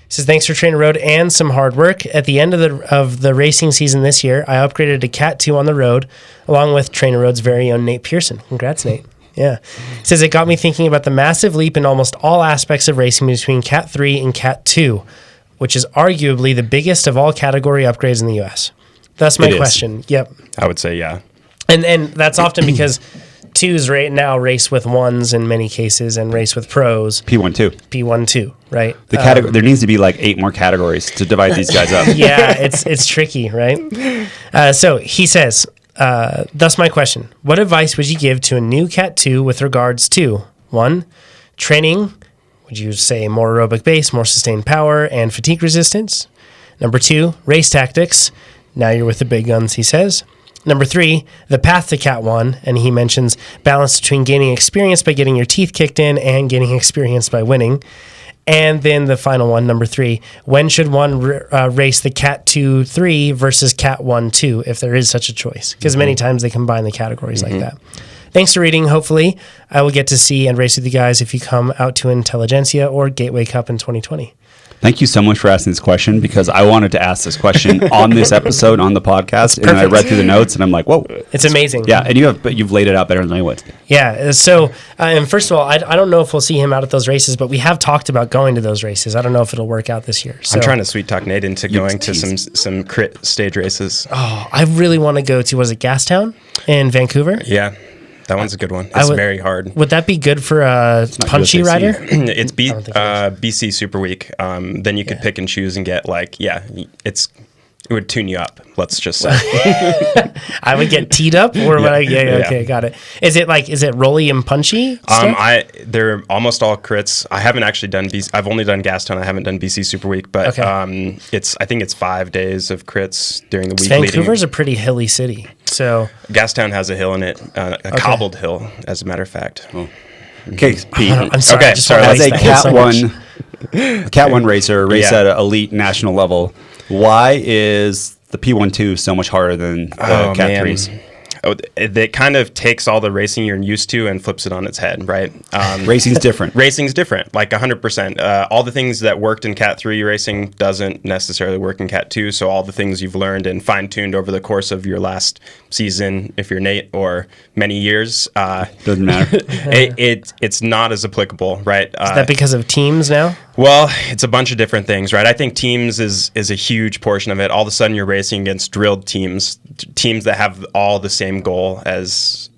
Says, thanks for TrainerRoad and some hard work. At the end of the racing season this year, I upgraded to Cat 2 on the road, along with TrainerRoad's very own Nate Pearson. Congrats, Nate. Yeah. Says, it got me thinking about the massive leap in almost all aspects of racing between Cat 3 and Cat 2, which is arguably the biggest of all category upgrades in the U.S. That's my question. Yep. I would say, yeah. And that's often because 2s right now race with 1s in many cases and race with pros. P1-2, right? There needs to be like 8 more categories to divide these guys up. Yeah, it's tricky, right? So he says, thus my question. What advice would you give to a new Cat 2 with regards to, 1, training, would you say more aerobic base, more sustained power, and fatigue resistance? Number 2, race tactics. Now you're with the big guns, he says. Number 3, the path to Cat 1, and he mentions balance between gaining experience by getting your teeth kicked in and gaining experience by winning. And then the final one, number 3, when should one race the Cat 2-3 versus Cat 1-2, if there is such a choice? Because many times they combine the categories like that. Thanks for reading. Hopefully, I will get to see and race with you guys if you come out to Intelligentsia or Gateway Cup in 2020. Thank you so much for asking this question, because I wanted to ask this question on this episode on the podcast, and I read through the notes and I'm like, whoa, it's amazing. Yeah, and you've laid it out better than I would. Yeah. So, and first of all, I don't know if we'll see him out at those races, but we have talked about going to those races. I don't know if it'll work out this year. So, I'm trying to sweet talk Nate into going to some crit stage races. Oh, I really want to go to, was it Gastown in Vancouver? Yeah. That one's a good one. It's very hard. Would that be good for a punchy rider? It's BC Super Week. Then you could pick and choose and get it would tune you up. Let's just say. I would get teed up, or would I? Okay, got it. Is it rolly and punchy stuff? They're almost all crits. I haven't actually done BC. I've only done Gastown. I haven't done BC Super Week, but I think it's 5 days of crits during the week. Vancouver's a pretty hilly city, so Gastown has a hill in it, a cobbled hill, as a matter of fact. Oh. Okay, Pete. I'm sorry. Okay, sorry. As a Cat 1 racer, at an elite national level, why is the P1-2 so much harder than the Cat 3s? It kind of takes all the racing you're used to and flips it on its head, right? Racing's different. Racing's different, like 100%. All the things that worked in Cat 3 racing doesn't necessarily work in Cat 2, so all the things you've learned and fine-tuned over the course of your last season, if you're Nate, or many years, doesn't matter. It's not as applicable, right? Is that because of teams now? Well, it's a bunch of different things, right? I think teams is a huge portion of it. All of a sudden, you're racing against drilled teams that have all the same goal as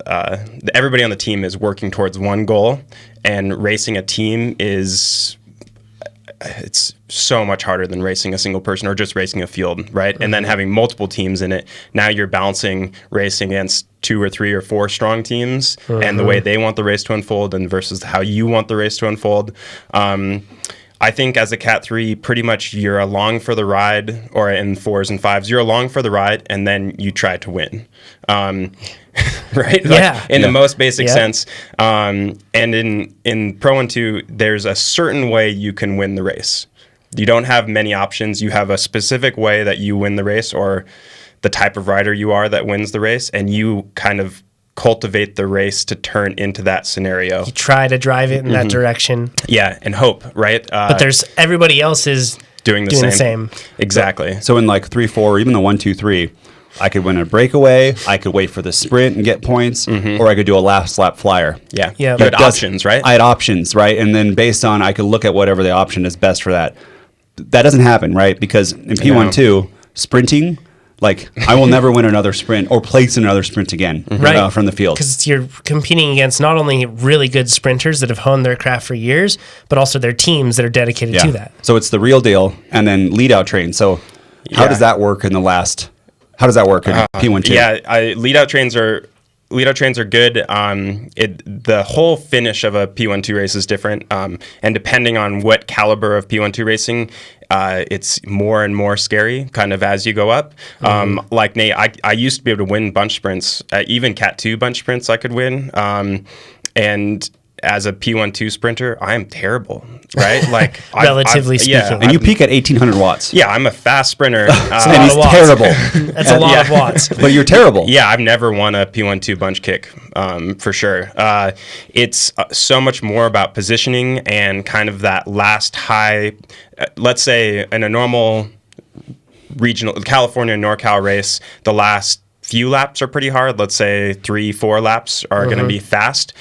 everybody on the team is working towards one goal, and racing a team it's so much harder than racing a single person or just racing a field, right? And then having multiple teams in it, now you're balancing racing against 2 or 3 or 4 strong teams and the way they want the race to unfold and versus how you want the race to unfold. I think as a Cat 3, pretty much you're along for the ride, or in 4s and 5s, you're along for the ride, and then you try to win. Right? In the most basic sense. And in Pro 1-2, there's a certain way you can win the race. You don't have many options. You have a specific way that you win the race, or the type of rider you are that wins the race, and you kind of cultivate the race to turn into that scenario. You try to drive it in that direction. Yeah, and hope, right? But there's everybody else is doing the same. Exactly. So in like 3-4, or even the 1-2-3, I could win a breakaway, I could wait for the sprint and get points, or I could do a last lap flyer. Yeah. You had options, right? I had options, right? And then based on, I could look at whatever the option is best for that. That doesn't happen, right? Because in P1-2, sprinting, like, I will never win another sprint or place another sprint again from the field. Because you're competing against not only really good sprinters that have honed their craft for years, but also their teams that are dedicated to that. So it's the real deal, and then lead-out trains. So how does that work in P1-2? Yeah, lead-out trains are good. The whole finish of a P1-2 race is different, and depending on what caliber of P1-2 racing, it's more and more scary kind of as you go up. Like Nate, I used to be able to win bunch sprints, even Cat 2 bunch sprints I could win, and as a P12 sprinter, I am terrible, right? Like Relatively speaking. Yeah, And you peak at 1800 watts. yeah, I'm a fast sprinter. And he's watts. terrible. That's a lot of watts. But you're terrible. Yeah, I've never won a P12 bunch kick, for sure. It's so much more about positioning and kind of that last high. Let's say in a normal regional California NorCal race, the last few laps are pretty hard. Let's say 3-4 laps are going to be fast.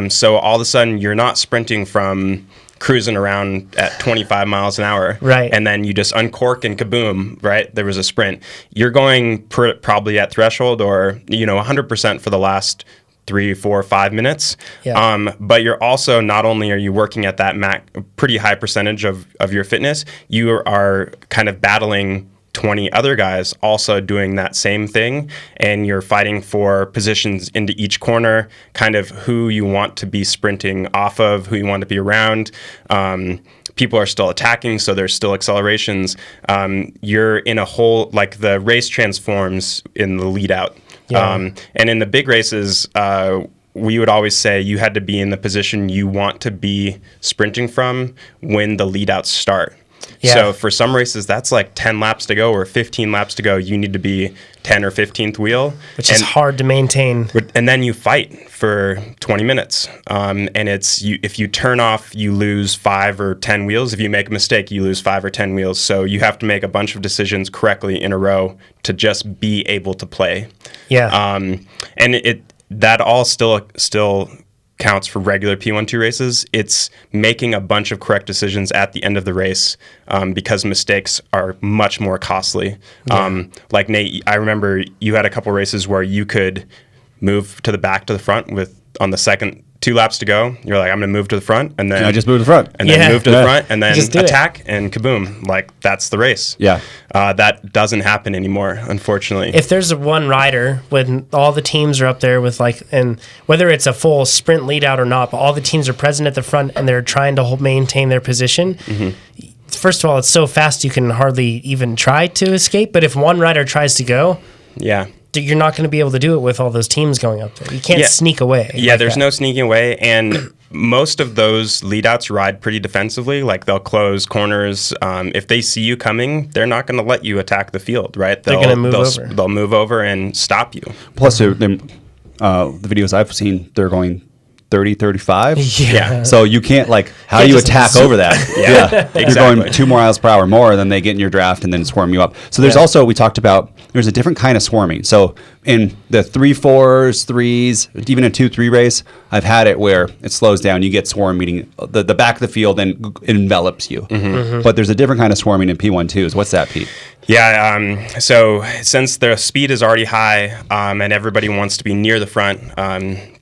So all of a sudden, you're not sprinting from cruising around at 25 miles an hour, right? And then you just uncork and kaboom, right? There was a sprint. You're going probably at threshold or 100% for the last 3, 4, 5 minutes. Yeah. But you're also, not only are you working at that pretty high percentage of your fitness, you are kind of battling 20 other guys also doing that same thing, and you're fighting for positions into each corner, kind of who you want to be sprinting off of, who you want to be around. People are still attacking, so there's still accelerations. You're in a whole, like, the race transforms in the lead out. Yeah. And in the big races, we would always say you had to be in the position you want to be sprinting from when the lead outs start. Yeah. So for some races, that's like 10 laps to go or 15 laps to go. You need to be 10 or 15th wheel. Which is hard to maintain. And then you fight for 20 minutes. And if you turn off, you lose 5 or 10 wheels. If you make a mistake, you lose 5 or 10 wheels. So you have to make a bunch of decisions correctly in a row to just be able to play. Yeah. And that all still counts for regular P12 races. It's making a bunch of correct decisions at the end of the race, because mistakes are much more costly. Yeah. Like Nate, I remember you had a couple races where you could move to the back to the front on the second 2 laps to go. You're like, I'm going to move to the front, and then I just moved to the front. and then move to the front, and then Just do it. attack, and kaboom! Like, that's the race. Yeah. That doesn't happen anymore, unfortunately. If there's one rider when all the teams are up there with, like, and whether it's a full sprint lead out or not, but all the teams are present at the front and they're trying to maintain their position. First of all, it's so fast you can hardly even try to escape. But if one rider tries to go, Yeah. you're not going to be able to do it with all those teams going up there. You can't sneak away. Yeah, like there's that. no sneaking away, and most of those lead-outs ride pretty defensively. Like, they'll close corners. If they see you coming, they're not going to let you attack the field, right? They're going to move over. They'll move over and stop you. Plus, the videos I've seen, they're going 30, 35. Yeah. So you can't, like, how do you just attack zoom. over that? Yeah, You're going 2 miles per hour more than they get in your draft and then swarm you up. So there's also, we talked about, there's a different kind of swarming. So in the 3-4s, 3s, even a 2-3 race, I've had it where it slows down. You get swarm meeting the back of the field and it envelops you. But there's a different kind of swarming in P12s. What's that, Pete? Yeah, so since the speed is already high, and everybody wants to be near the front,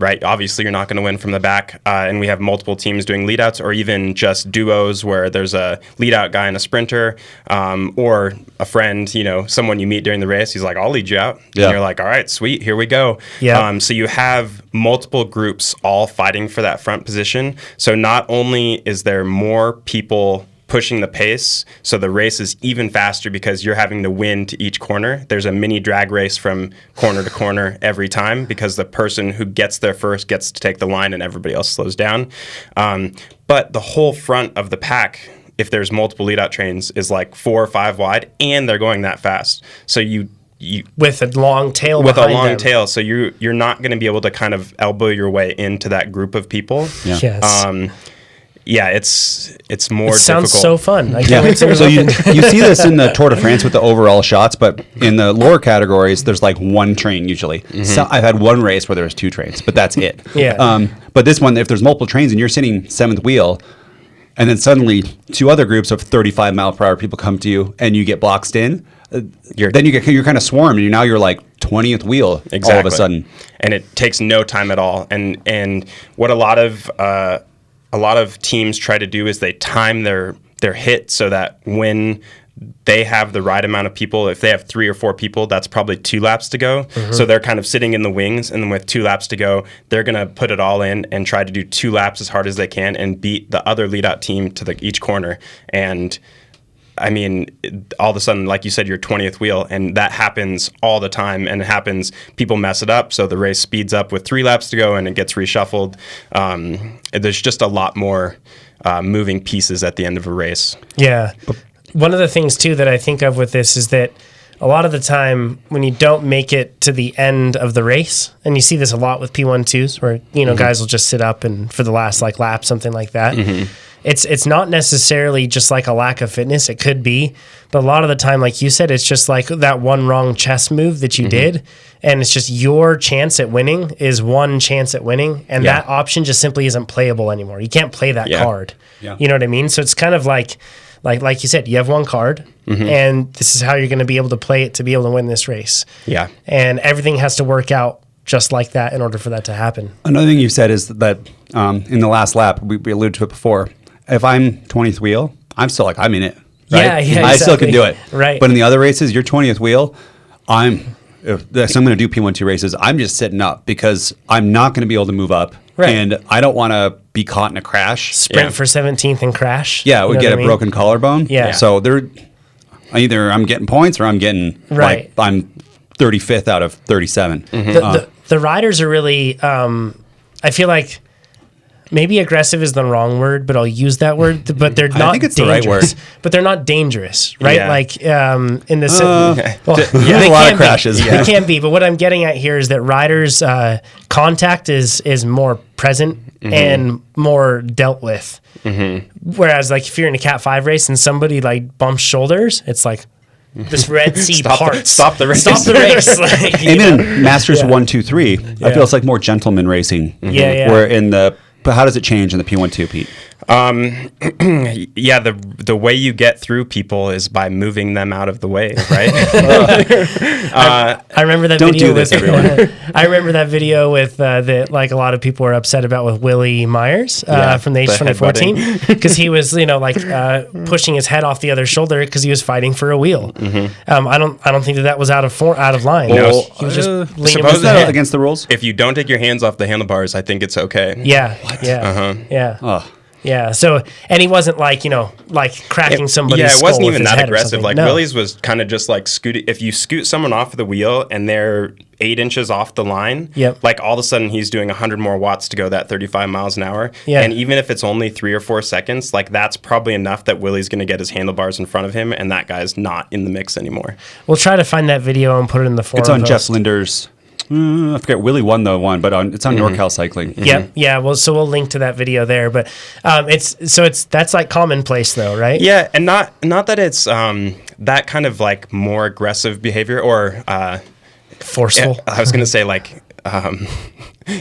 right? Obviously, you're not going to win from the back, and we have multiple teams doing lead-outs or even just duos where there's a lead-out guy and a sprinter, or a friend, someone you meet during the race. He's like, I'll lead you out. Yeah. And you're like, all right, sweet, here we go. Yeah. So you have multiple groups all fighting for that front position. So not only is there more people pushing the pace, so the race is even faster because you're having to win to each corner. There's a mini drag race from corner to corner every time because the person who gets there first gets to take the line and everybody else slows down. But the whole front of the pack, if there's multiple lead-out trains, is like 4 or 5 wide, and they're going that fast. So you with a long tail with a behind long them. tail, so you're not going to be able to kind of elbow your way into that group of people. Yeah. Yes. Yeah, it's more difficult. Sounds so fun. I can't Yeah. wait to So you look at- see this in the Tour de France with the overall shots, but in the lower categories, there's like 1 train usually. So I've had 1 race where there was 2 trains, but that's it. Yeah. But this one, if there's multiple trains and you're sitting 7th wheel, and then suddenly 2 other groups of 35 mile per hour people come to you and you get boxed in, then you're kind of swarmed and now you're like 20th wheel all of a sudden. And it takes no time at all. And what a lot of teams try to do is they time their hit so that when they have the right amount of people, if they have 3 or 4 people, that's probably 2 laps to go. So they're kind of sitting in the wings, and then with 2 laps to go, they're going to put it all in and try to do 2 laps as hard as they can and beat the other lead-out team to each corner. And I mean, all of a sudden, like you said, your 20th wheel, and that happens all the time, and it happens, people mess it up, so the race speeds up with 3 laps to go, and it gets reshuffled. There's just a lot more moving pieces at the end of a race. Yeah. One of the things, too, that I think of with this is that a lot of the time when you don't make it to the end of the race, and you see this a lot with P12s where, guys will just sit up and for the last lap, something like that. It's not necessarily just like a lack of fitness. It could be, but a lot of the time, like you said, it's just like that one wrong chess move that you did. And it's just your chance at winning is one chance at winning. And that option just simply isn't playable anymore. You can't play that card. Yeah. You know what I mean? So it's kind of like you said, you have one card, and this is how you're going to be able to play it to be able to win this race. Yeah. And everything has to work out just like that in order for that to happen. Another thing you said is that in the last lap, we alluded to it before, if I'm 20th wheel, I'm still I'm in it. Right? Yeah, I still can do it. Right. But in the other races, your 20th wheel, I'm going to do P12 races, I'm just sitting up because I'm not going to be able to move up. Right. And I don't want to be caught in a crash. Sprint for 17th and crash. Yeah, it would get a broken collarbone. Yeah. So either I'm getting points or I'm getting, I'm 35th out of 37. The riders are really, I feel like, maybe aggressive is the wrong word, but I'll use that word. But they're not. I think it's dangerous, the right word. But they're not dangerous, right? Yeah. Like in the there's a lot of crashes. They can be. But what I'm getting at here is that riders' contact is more present and more dealt with. Whereas, if you're in a Cat 5 race and somebody bumps shoulders, it's like this Red Sea parts. Stop the race. Stop the race. And in Masters 1, 2, 3, I feel it's more gentleman racing. Yeah. Where but how does it change in the P12, Pete? The way you get through people is by moving them out of the way, right? I remember that Don't video. do this, everyone. I remember that video with that a lot of people were upset about with Willie Myers from the H24 team because he was pushing his head off the other shoulder because he was fighting for a wheel. I don't think that was out of line. No. He was just leaning Is that against the rules? If you don't take your hands off the handlebars, I think it's okay. Yeah. What? Yeah. Oh. Yeah. So, and he wasn't cracking somebody's Yeah, it skull wasn't with even his that head or aggressive. something. Willie's was kind of just scooting. If you scoot someone off the wheel and they're 8 inches off the line, all of a sudden he's doing 100 more watts to go that 35 miles an hour. Yeah. And even if it's only 3 or 4 seconds, that's probably enough that Willie's going to get his handlebars in front of him, and that guy's not in the mix anymore. We'll try to find that video and put it in the forum. It's on Jeff Linder's. I forget. Willie won the one, but it's on NorCal Cycling. Yeah. Well, so we'll link to that video there. But that's commonplace though, right? Yeah, and not that it's that kind of more aggressive behavior or forceful. I was going to say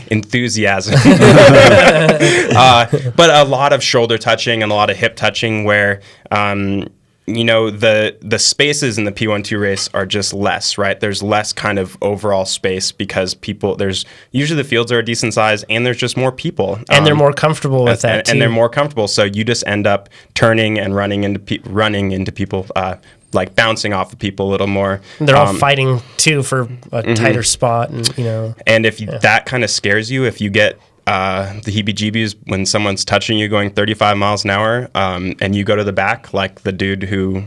enthusiasm, but a lot of shoulder touching and a lot of hip touching where. The spaces in the P12 race are just less, right? There's less kind of overall space because usually the fields are a decent size and there's just more people. And they're more comfortable with that too. And they're more comfortable. So you just end up turning and running into people, bouncing off of people a little more. They're all fighting too for a tighter spot. And if that kind of scares you, if you get the heebie-jeebies when someone's touching you going 35 miles an hour and you go to the back, the dude who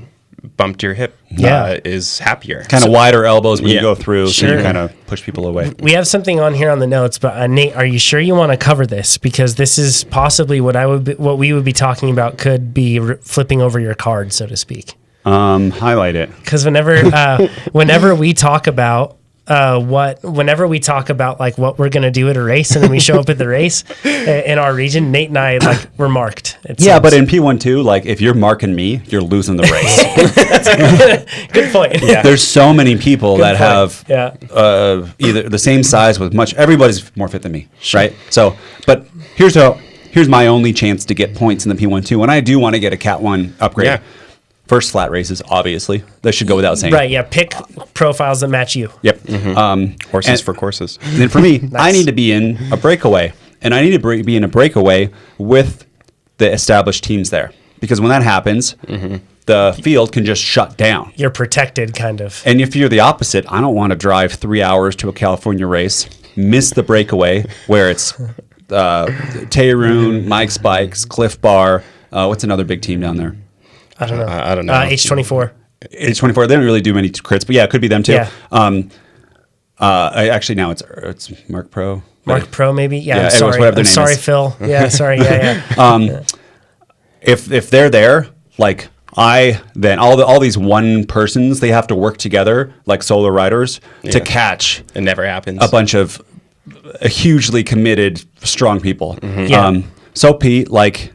bumped your hip is happier. Kind of wider elbows when you go through, so you kind of push people away. We have something on here on the notes, but Nate, are you sure you want to cover this? Because this is possibly what we would be talking about could be flipping over your card, so to speak. Highlight it. Because whenever we talk about whenever we talk about what we're going to do at a race and then we show up at the race in our region, Nate and I were marked. Yeah, but in P12, if you're marking me, you're losing the race. That's a good point. Yeah. There's so many people that have either the same size with everybody's more fit than me, right? So, but here's my only chance to get points in the P12, and I do want to get a Cat 1 upgrade. Yeah. First flat races, obviously. That should go without saying. Right, yeah. Pick profiles that match you. Yep. Horses for courses. And then for me, nice. I need to be in a breakaway. And I need to be in a breakaway with the established teams there. Because when that happens, the field can just shut down. You're protected, kind of. And if you're the opposite, I don't want to drive 3 hours to a California race, miss the breakaway where it's Tayaroon, Mike's Bikes, Cliff Bar. What's another big team down there? I don't know. I don't know. H24. H24. They don't really do many crits, but yeah, it could be them too. Yeah. Actually, now it's Mark Pro. Mark Pro, maybe. Yeah. Yeah, I'm anyways, sorry. whatever their I'm name sorry, is. Phil. Yeah. Sorry. Yeah. If they're there, like then all these one persons, they have to work together like solo riders to catch It never happens. a bunch of hugely committed, strong people. Yeah. So Pete, like,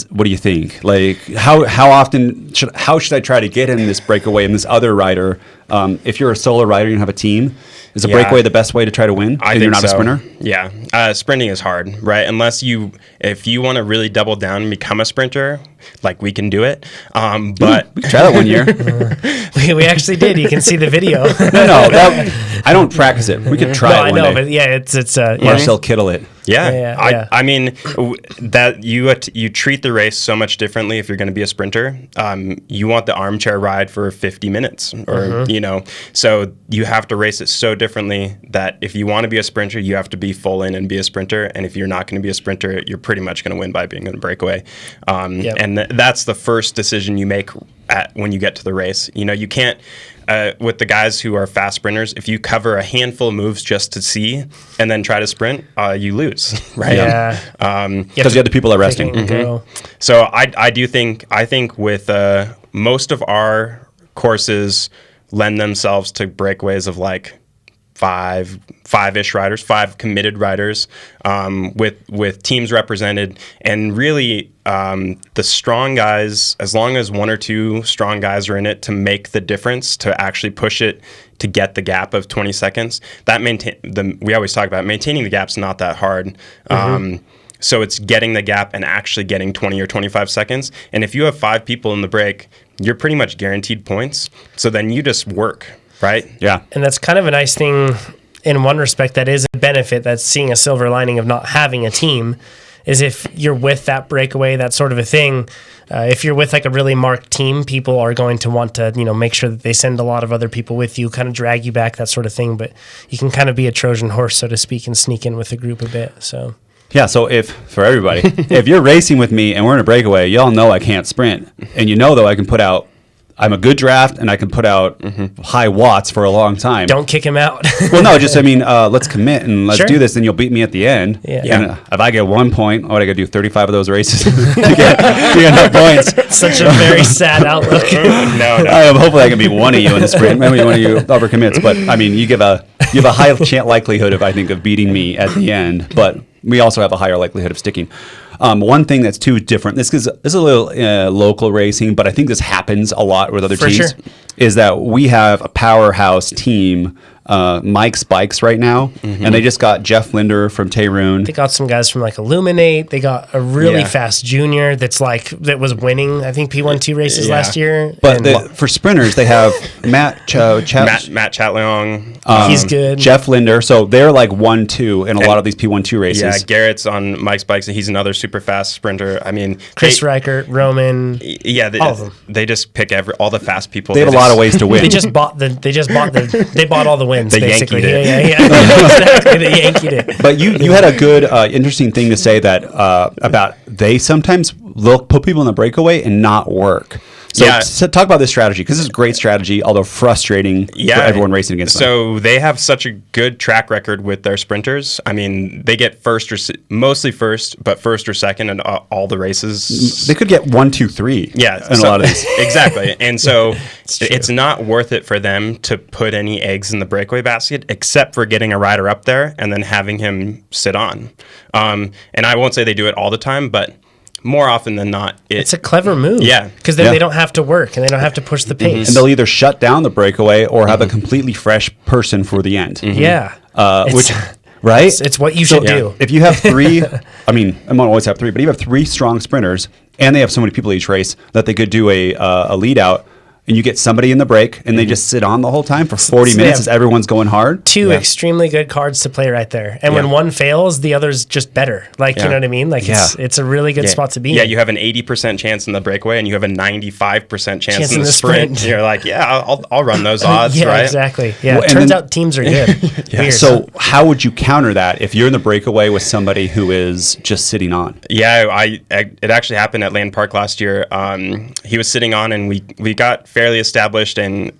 what do you think? Like, how often should I try to get in this breakaway and this other rider? If you're a solo rider and have a team, is a breakaway the best way to try to win? I and think you're not a so. sprinter? Yeah. Sprinting is hard, right? If you want to really double down and become a sprinter, like we can do it. But We could try that one year. we actually did. You can see the video. No, I don't practice it. We could try No, it I one know, day. but yeah, it's Marcel Kittle it. Yeah, Yeah. I mean that you treat the race so much differently if you're going to be a sprinter. You want the armchair ride for 50 minutes, or so you have to race it so differently that if you want to be a sprinter, you have to be full in and be a sprinter. And if you're not going to be a sprinter, you're pretty much going to win by being in a breakaway. And that's the first decision you make when you get to the race. You can't. With the guys who are fast sprinters, if you cover a handful of moves just to see and then try to sprint, you lose, right? Yeah. Because the other people are resting. So I think with most of our courses lend themselves to breakaways of like five-ish riders, 5 committed riders, with teams represented, and really the strong guys, as long as 1 or 2 strong guys are in it to make the difference, to actually push it to get the gap of 20 seconds. We always talk about maintaining the gap's not that hard. So it's getting the gap and actually getting 20 or 25 seconds. And if you have 5 people in the break, you're pretty much guaranteed points. So then you just work. Right? Yeah. And that's kind of a nice thing in one respect. That is a benefit. That's seeing a silver lining of not having a team, is if you're with that breakaway, that sort of a thing. If you're with like a really marked team, people are going to want to, make sure that they send a lot of other people with you, kind of drag you back, that sort of thing. But you can kind of be a Trojan horse, so to speak, and sneak in with the group a bit. So. Yeah, so for everybody, if you're racing with me and we're in a breakaway, y'all know I can't sprint. And though I'm a good draft and I can put out high watts for a long time. Don't kick him out. Well, no, let's commit and let's do this, and you'll beat me at the end. Yeah. And if I get 1 point, what I got to do 35 of those races to get enough points. Such a very sad outlook. No. Hopefully I can beat one of you in the sprint. Maybe one of you overcommits. But I mean, you have a high likelihood of beating me at the end. But we also have a higher likelihood of sticking. One thing that's too different, this is a little local racing, but I think this happens a lot with other teams, sure. is that we have a powerhouse team, Mike's Bikes right now, and they just got Jeff Linder from TrainerRoad. They got some guys from like Illuminate. They got a really fast junior that was winning, I think, P1-2 races last year. But for sprinters, they have Matt Chatleong. He's good. Jeff Linder. So they're like 1-2 in a lot of these P1-2 races. Yeah, Garrett's on Mike's Bikes, and he's another super fast sprinter. I mean, Chris Reichert, Roman. Yeah, all of them. They just pick all the fast people. They have a lot of ways to win. They bought all the wins, They basically. Yankeed it. Yeah. Exactly. They Yankeed it. But you had a good, interesting thing to say that about they sometimes they'll put people in the breakaway and not work. So talk about this strategy, because this is a great strategy, although frustrating for everyone racing against them. So they have such a good track record with their sprinters. I mean, they get mostly first, but first or second in all the races. They could get 1, 2, 3. Yeah, in a lot of these. Exactly. And so it's not worth it for them to put any eggs in the breakaway basket, except for getting a rider up there and then having him sit on. And I won't say they do it all the time, but more often than not, it's a clever move. Yeah. Because then they don't have to work and they don't have to push the pace. And they'll either shut down the breakaway or have a completely fresh person for the end. Yeah. Right? It's what you should do. If you have 3, I mean, I won't always have 3, but you have 3 strong sprinters and they have so many people each race that they could do a lead out. and you get somebody in the break and they just sit on the whole time for 40 So minutes as everyone's going hard. Two extremely good cards to play right there. And when one fails, the other's just better. Like, you know what I mean? Like, it's a really good spot to be Yeah, in. you have an 80% chance in the breakaway and you have a 95% chance in the sprint. You're like, I'll run those odds, right? Exactly. Yeah, Well, turns out teams are good. Weird. So how would you counter that if you're in the breakaway with somebody who is just sitting on? Yeah, it actually happened at Land Park last year. He was sitting on, and we got fairly established, and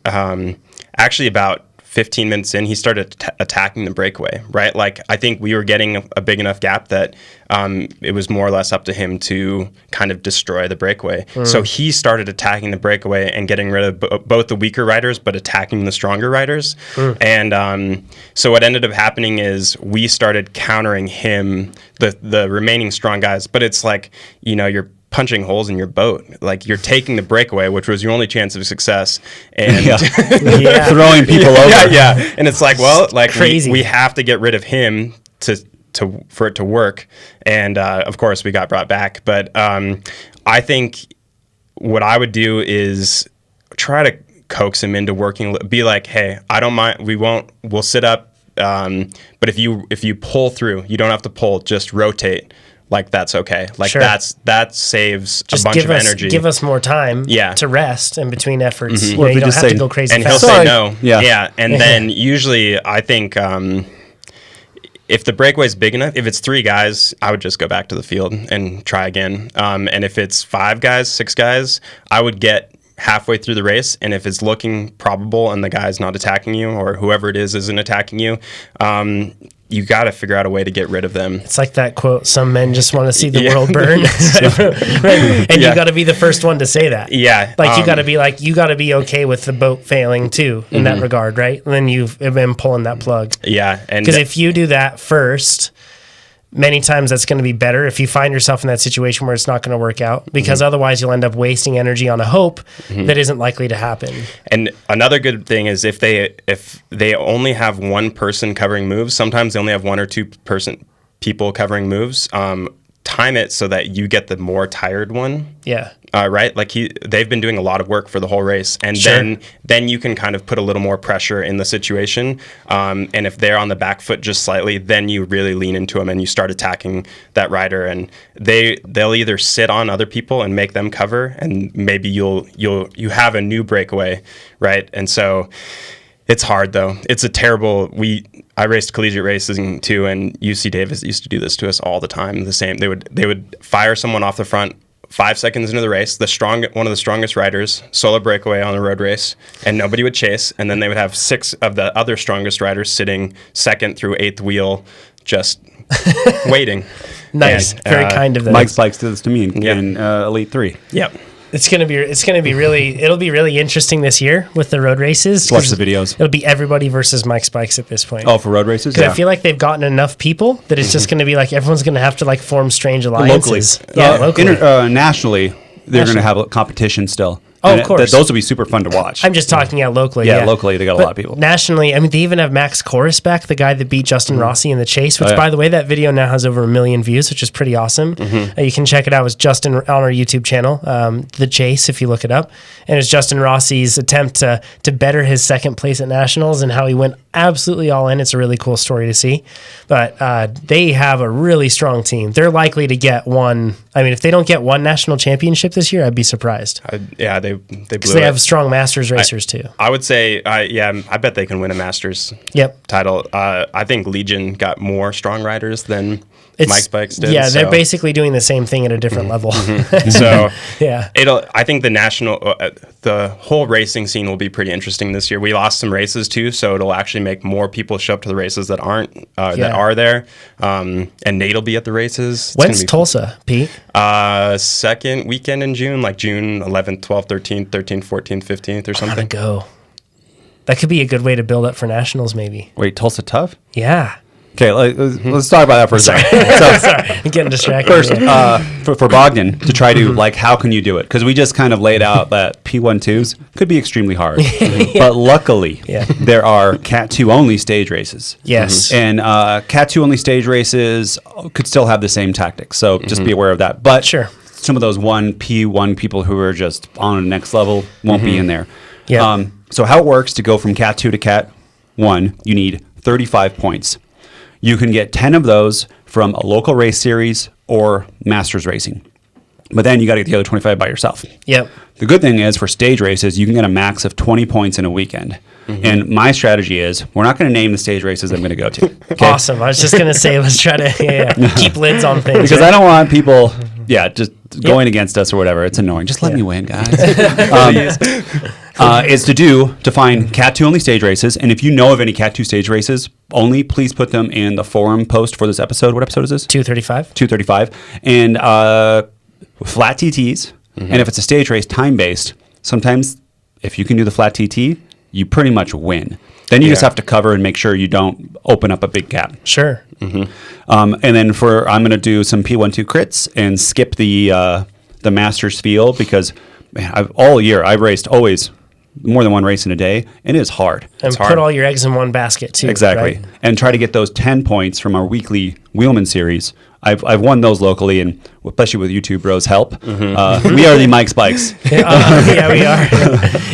actually about 15 minutes in, he started attacking the breakaway, right? Like, I think we were getting a big enough gap that it was more or less up to him to kind of destroy the breakaway. So he started attacking the breakaway and getting rid of both the weaker riders, but attacking the stronger riders. And so what ended up happening is we started countering him, the remaining strong guys. But it's like, you're punching holes in your boat. Like, you're taking the breakaway, which was your only chance of success, and throwing people over. Yeah. And it's like, well, like crazy. We have to get rid of him for it to work. And of course, we got brought back. But I think what I would do is try to coax him into working. Be like, hey, I don't mind. We'll sit up. But if you pull through, you don't have to pull. Just rotate. Like, that's okay. Like, that saves just a bunch of energy. Give us more time to rest in between efforts. Well, you don't have to go crazy and fast. he'll say no. Yeah. And then usually I think if the breakaway is big enough, if it's 3 guys, I would just go back to the field and try again. And if it's 5 guys, 6 guys, I would get halfway through the race, and if it's looking probable and the guy's not attacking you, or whoever it is isn't attacking you, you got to figure out a way to get rid of them. It's like that quote, some men just want to see the world burn. Right? And you got to be the first one to say that. Yeah. Like, you got to be okay with the boat failing too, in that regard, right? And then you've been pulling that plug. Yeah. Because if you do that first, many times that's going to be better if you find yourself in that situation where it's not going to work out, because otherwise you'll end up wasting energy on a hope that isn't likely to happen. And another good thing is if they only have one person covering moves, sometimes they only have 1 or 2 people covering moves. Time it so that you get the more tired one. Yeah. Right? Like, they've been doing a lot of work for the whole race, and then you can kind of put a little more pressure in the situation. And if they're on the back foot just slightly, then you really lean into them and you start attacking that rider, and they'll either sit on other people and make them cover, and maybe you have a new breakaway, right? And so it's hard, though. It's a terrible. I raced collegiate racing too, and UC Davis used to do this to us all the time. The same. They would fire someone off the front 5 seconds into the race, one of the strongest riders, solo breakaway on a road race, and nobody would chase. And then they would have 6 of the other strongest riders sitting 2nd through 8th wheel, just waiting. Nice, and, very kind of them. Mike Spikes did this to me in Elite 3. Yep. It'll be really interesting this year with the road races. Watch the videos. It'll be everybody versus Mike Spikes at this point. Oh, for road races? Because I feel like they've gotten enough people that it's just going to be like everyone's going to have to like form strange alliances. Locally. Nationally, they're going to have a competition still. Oh, of course. Those will be super fun to watch. I'm just talking locally. Yeah, locally they got a lot of people. Nationally, I mean, they even have Max Corus back, the guy that beat Justin Rossi in the chase, which, by the way, that video now has over 1 million views, which is pretty awesome. You can check it out. It's Justin on our YouTube channel, The Chase, if you look it up. And it's Justin Rossi's attempt to better his 2nd place at Nationals and how he went absolutely all in. It's a really cool story to see. But they have a really strong team. They're likely to get one. I mean, if they don't get one national championship this year, I'd be surprised. They blew it. They have strong Masters racers too. I would say, I bet they can win a Masters title. I think Legion got more strong riders than Mike Spikes did. Yeah, they're basically doing the same thing at a different level. So yeah, I think the whole racing scene will be pretty interesting this year. We lost some races too, so it'll actually make more people show up to the races that that are there. And Nate will be at the races. When's Tulsa, Pete? 2nd weekend in June, like June 11th, 12th, 13th, 13th, 14th, 15th or something. Go. That could be a good way to build up for nationals, maybe. Wait, Tulsa Tough? Yeah. Okay, let's talk about that for a second. Sorry, I'm getting distracted. First, for Bogdan, to try to, how can you do it? Because we just kind of laid out that P12s could be extremely hard. But luckily, there are Cat 2 only stage races. Yes. And Cat 2 only stage races could still have the same tactics. So just be aware of that. But some of those P1 people who are just on the next level won't be in there. Yeah. So how it works to go from Cat 2 to Cat 1, you need 35 points. You can get 10 of those from a local race series or Masters Racing. But then you got to get the other 25 by yourself. Yep. The good thing is for stage races, you can get a max of 20 points in a weekend. And my strategy is we're not going to name the stage races I'm going to go to. Okay? Awesome. I was just going to say, let's try to keep lids on things. Because I don't want people, just going against us or whatever. It's annoying. Just let me win, guys. Is to find Cat 2 only stage races. And if you know of any Cat 2 stage races only, please put them in the forum post for this episode. What episode is this? 235. 235. And flat TTs. And if it's a stage race, time-based, sometimes if you can do the flat TT, you pretty much win. Then you just have to cover and make sure you don't open up a big gap. Sure. And then I'm going to do some P12 crits and skip the Masters field because all year I've raced always more than one race in a day, and it is hard. And put all your eggs in one basket too. Exactly. Right? And try to get those 10 points from our weekly Wheelman series. I've won those locally, and especially with YouTube Bros' help. We are the Mike Spikes. Yeah, we are.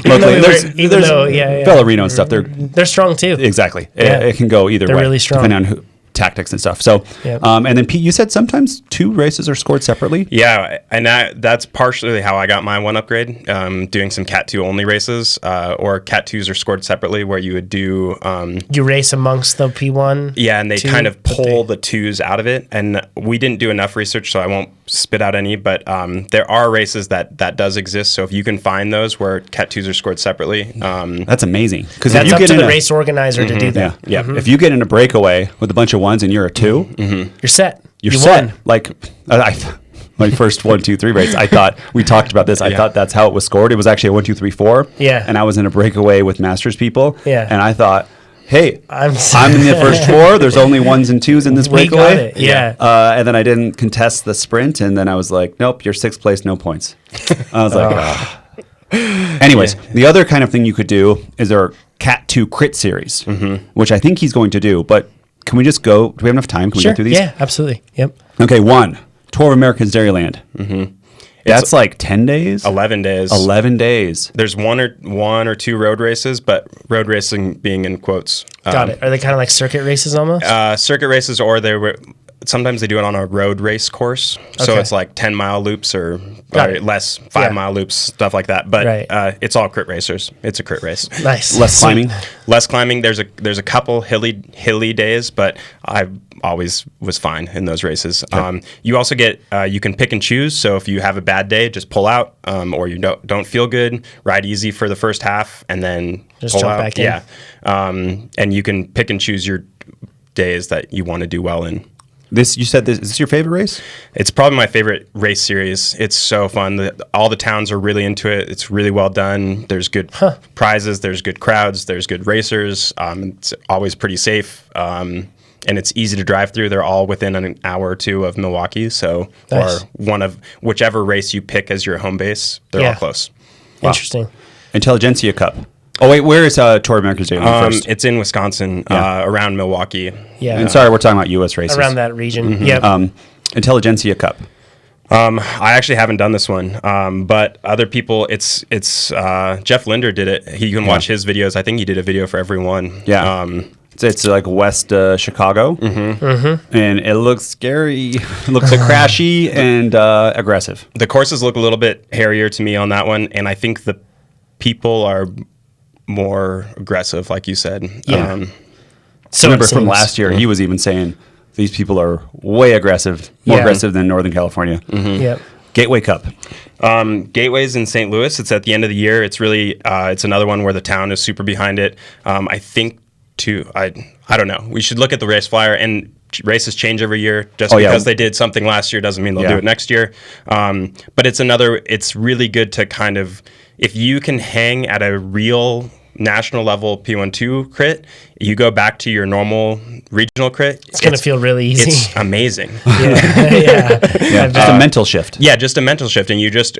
Locally. There's yeah. fellow Reno and stuff. They're strong too. Exactly. Yeah. It can go either way. They're really strong. Depending on tactics and stuff. So, Yep. and then Pete, you said sometimes 2 races are scored separately? Yeah, and that's partially how I got my 1 upgrade, doing some Cat 2 only races, or Cat 2s are scored separately where you would do... you race amongst the P1? Yeah, and they kind of pull the 2s out of it, and we didn't do enough research, so I won't spit out any, but there are races that does exist, so if you can find those where Cat 2s are scored separately... that's amazing. Because that's up to the race organizer to do that. Yeah. If you get in a breakaway with a bunch of 1s and you're a 2, you're set. You're you set. won. Like, my first 1, 2, 3 race, I thought, we talked about this, I thought that's how it was scored. It was actually a 1, 2, 3, 4. Yeah. And I was in a breakaway with Masters people. Yeah. And I thought, hey, I'm in Mm-hmm. the first 4. There's only 1s and 2s in this We breakaway. got it. Yeah. And then I didn't contest the sprint. And then I was like, nope, you're 6th place, no points. I was like, Anyways, the other kind of thing you could do is our Cat 2 crit series, which I think he's going to do. But can we just go? Do we have enough time? Can we Sure. go through these? Yeah, absolutely. Yep. Okay, 1, Tour of America's Dairyland. That's like 10 days? 11 days. 11 days. There's one or 2 road races, but road racing being in quotes. Got it. Are they kind of like circuit races almost? Circuit races, or sometimes they do it on a road race course. So Okay. it's like 10-mile loops or it. less 5-mile loops, stuff like that. But Right. it's all crit racers. It's a crit race. Nice. Less climbing? Less climbing. There's a couple hilly days, but I always was fine in those races. You also get you can pick and choose. So if you have a bad day, just pull out, or you don't feel good, ride easy for the first half, and then Just pull jump out. back in. Yeah, and you can pick and choose your days that you want to do well in. You said this is this your favorite race? It's probably my favorite race series. It's so fun. All the towns are really into it. It's really well done. There's good prizes. There's good crowds. There's good racers. It's always pretty safe. And it's easy to drive through. They're all within an hour or 2 of Milwaukee. So, Nice. or one of whichever race you pick as your home base, they're all close. Interesting. Intelligentsia Cup. Oh, wait, where is Tour of America's Dairyland first? It's in Wisconsin, around Milwaukee. Yeah. And sorry, we're talking about U.S. races. Around that region. Yep. Intelligentsia Cup. I actually haven't done this one, but other people, it's Jeff Linder did it. You can watch his videos. I think he did a video for everyone. Yeah. It's like West Chicago, and it looks scary. It looks like crashy and aggressive. The courses look a little bit hairier to me on that one, and I think the people are more aggressive, like you said. Yeah. So Remember it from seems. last year, he was even saying these people are way aggressive, more aggressive than Northern California. Yep. Gateway Cup. Gateway's in St. Louis. It's at the end of the year. It's really it's another one where the town is super behind it. I think I don't know. We should look at the race flyer, and races change every year. Just because they did something last year doesn't mean they'll do it next year. But it's really good to kind of, if you can hang at a real national level P12 crit, you go back to your normal regional crit. It's going to feel really easy. It's amazing. Yeah. Just a mental shift. Yeah, just a mental shift, and you just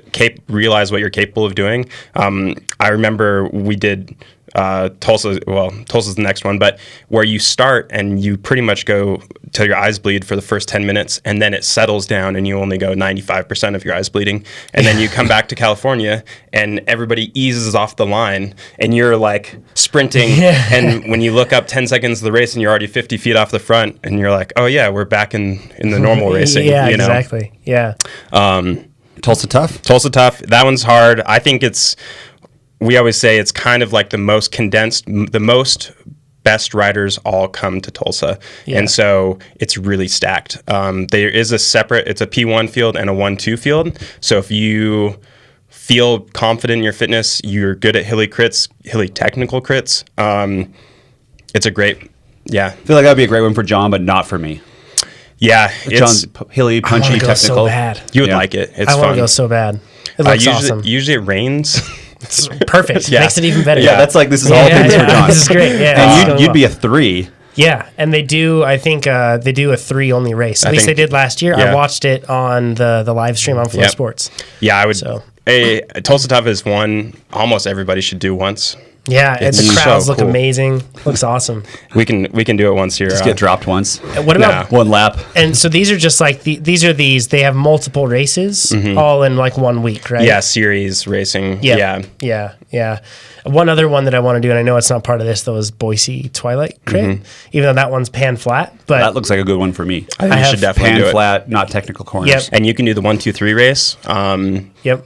realize what you're capable of doing. I remember we did Tulsa's the next one, but where you start and you pretty much go till your eyes bleed for the first 10 minutes, and then it settles down and you only go 95% of your eyes bleeding. And then you come back to California and everybody eases off the line and you're like sprinting. And when you look up 10 seconds of the race and you're already 50 feet off the front and you're like, oh yeah, we're back in the normal racing. Yeah, you know? exactly. Yeah. Tulsa tough. Tulsa tough. That one's hard. I think we always say it's kind of like the most condensed, the most best riders all come to Tulsa. Yeah. And so it's really stacked. There is it's a P1 field and a 1-2 field. So if you feel confident in your fitness, you're good at hilly technical crits. It's a great, yeah. I feel like that'd be a great one for John, but not for me. Yeah. John's hilly, punchy, technical. So bad. You would like it. It's I fun. want to go so bad. It looks awesome. Usually it rains. It's perfect. Yeah. Makes it even better. Yeah, that's like, this is all things for John. This is great. Yeah. And you'd be a 3. Yeah, and they do. I think they do a 3 only race. At least they did last year. Yeah. I watched it on the live stream on Flow Sports. Yeah, I would. Tulsa Tough is one almost everybody should do once. Yeah, and the crowds look cool. amazing. Looks awesome. We can do it once here. Just get dropped once. What about one lap? And so these are just like these. They have multiple races all in like 1 week, right? Yeah, series racing. Yeah. One other one that I want to do, and I know it's not part of this though, is Boise Twilight Crit. Even though that one's pan flat, but That looks like a good one for me. I think you should definitely do Pan it. flat, not technical corners. Yep. And you can do the 1-2-3 race.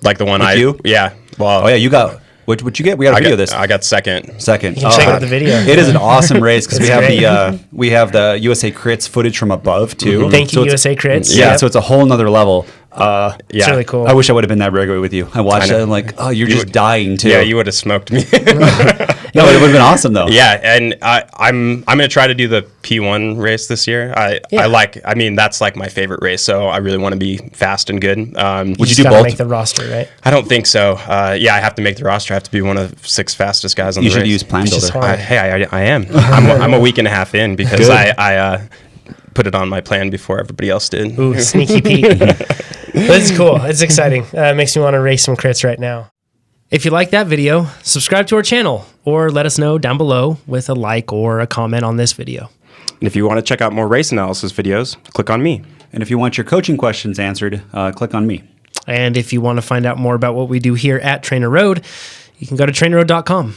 Like the one With you? Yeah. Well. Oh yeah, you got. What'd you get? We got a video of this. I got second. you can check out the video. It is an awesome race because we have great. we have the USA Crits footage from above too. Thank you, So it's- USA Crits. Yeah, Yep. so it's a whole nother level. It's really cool. I wish I would have been that regular with you. I watched it and like, oh, you're just dying too. Yeah, you would have smoked me. No, it would have been awesome though. Yeah, and I'm gonna try to do the P1 race this year. I mean that's like my favorite race, so I really want to be fast and good. Would you just do gotta both? make the roster, right? I don't think so. I have to make the roster. I have to be one of the 6 fastest guys on You the should race. use Plan It's just Builder. hard. I am. I'm a week and a half in because Good. I put it on my plan before everybody else did. Ooh, sneaky peek. But it's cool. It's exciting. It makes me want to race some crits right now. If you like that video, subscribe to our channel or let us know down below with a like or a comment on this video. And if you want to check out more race analysis videos, click on me. And if you want your coaching questions answered, click on me. And if you want to find out more about what we do here at TrainerRoad, you can go to trainerroad.com.